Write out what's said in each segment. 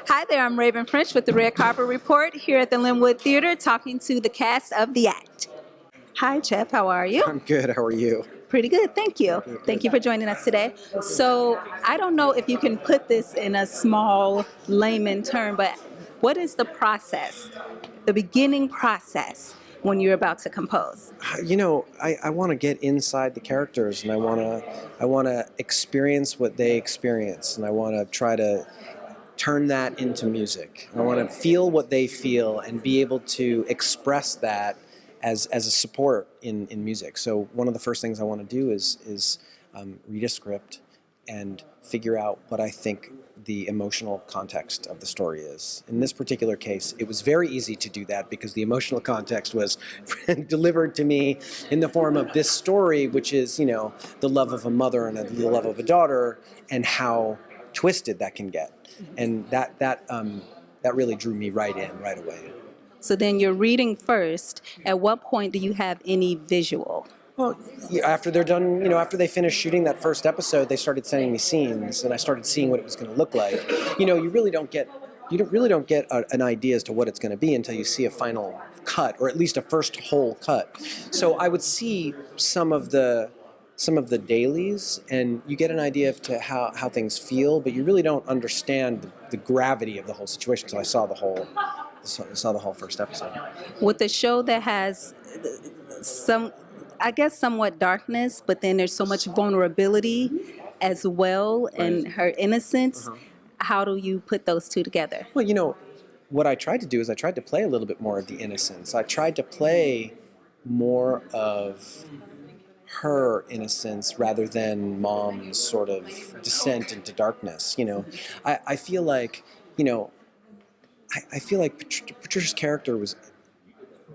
Hi there, I'm Raiven French with the Red Carpet Report here at the Linwood Theater talking to the cast of the act. Hi, Jeff, how are you? I'm good, how are you? Pretty good, thank you. Thank you for joining us today. So, I don't know if you can put this in a small layman term, but what is the process, the beginning process when you're about to compose? You know, I want to get inside the characters, and I want to experience what they experience, and I want to try to turn that into music. I want to feel what they feel and be able to express that as a support in music. So one of the first things I want to do is read a script and figure out what I think the emotional context of the story is. In this particular case, it was very easy to do that because the emotional context was delivered to me in the form of this story, which is, you know, the love of a mother and the love of a daughter, and how twisted that can get. And that really drew me right in right away. So then you're reading first. At what point do you have any visual? Well, after they're done, you know, after they finished shooting that first episode, they started sending me scenes, and I started seeing what it was going to look like. You know, you really don't get an idea as to what it's going to be until you see a final cut, or at least a first whole cut. So I would see some of the dailies, and you get an idea of to how things feel, but you really don't understand the gravity of the whole situation until I saw the whole first episode. With a show that has some, I guess, somewhat darkness, but then there's so much vulnerability as well, and her innocence, how do you put those two together? Well, you know, what I tried to do is I tried to play a little bit more of the innocence. I tried to play more of her innocence rather than Mom's sort of descent into darkness. You know, I feel like, you know, I feel like Patricia's character was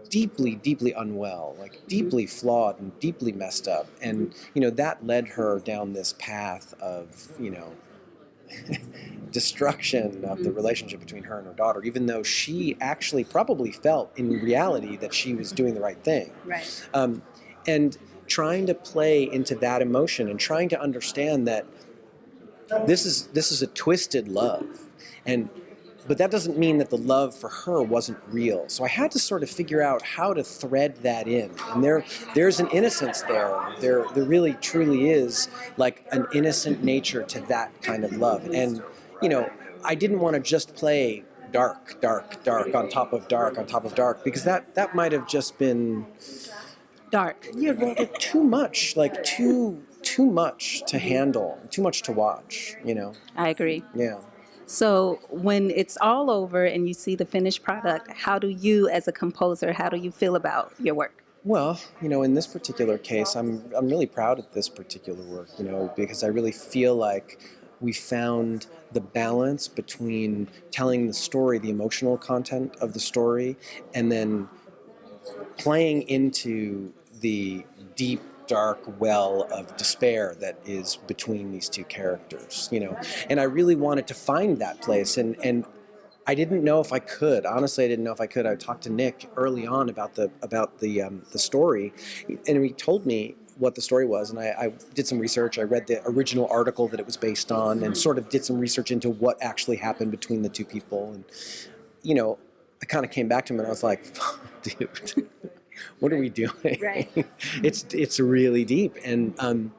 deeply, deeply unwell, like deeply flawed and deeply messed up. And, you know, that led her down this path of, you know, destruction of the relationship between her and her daughter, even though she actually probably felt in reality that she was doing the right thing. Right. And trying to play into that emotion and trying to understand that this is a twisted love, but that doesn't mean that the love for her wasn't real. So I had to sort of figure out how to thread that in. And there's an innocence there. There really truly is like an innocent nature to that kind of love. And, you know, I didn't want to just play dark, dark, dark on top of dark on top of dark, because that might have just been Dark. Yeah, well, like too much, like too much to handle, too much to watch, you know? I agree. Yeah. So when it's all over and you see the finished product, how do you, as a composer, how do you feel about your work? Well, you know, in this particular case, I'm really proud of this particular work, you know, because I really feel like we found the balance between telling the story, the emotional content of the story, and then playing into the deep, dark well of despair that is between these two characters, you know. And I really wanted to find that place, and I didn't know if I could. Honestly, I didn't know if I could. I talked to Nick early on about the story, and he told me what the story was, and I did some research. I read the original article that it was based on, and sort of did some research into what actually happened between the two people. And, you know, I kind of came back to him and I was like, dude, what are we doing? Right. It's really deep. And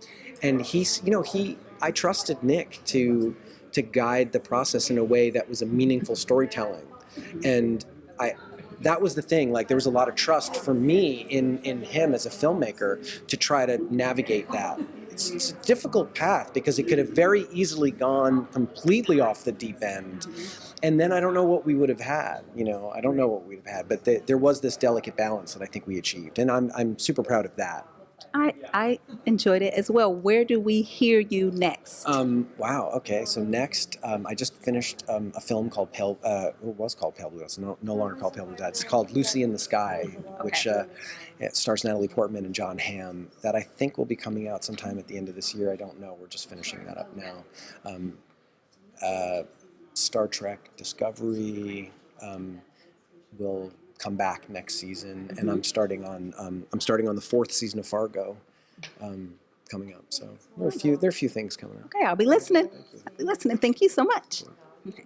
he's, you know, I trusted Nick to guide the process in a way that was a meaningful storytelling. And that was the thing, like there was a lot of trust for me in him as a filmmaker to try to navigate that. It's a difficult path because it could have very easily gone completely off the deep end. And then I don't know what we would have had, you know, I don't know what we would have had, but there was this delicate balance that I think we achieved. And I'm super proud of that. I enjoyed it as well. Where do we hear you next? Wow. Okay. So next, I just finished a film called it was called Pale Blue. It's no longer called Pale Blue. It's called Lucy in the Sky, which it stars Natalie Portman and John Hamm. That I think will be coming out sometime at the end of this year. I don't know. We're just finishing that up now. Star Trek Discovery will come back next season, and I'm starting on the 4th season of Fargo coming up. So there are a few things coming up. Okay, I'll be listening. Thank you so much. Okay.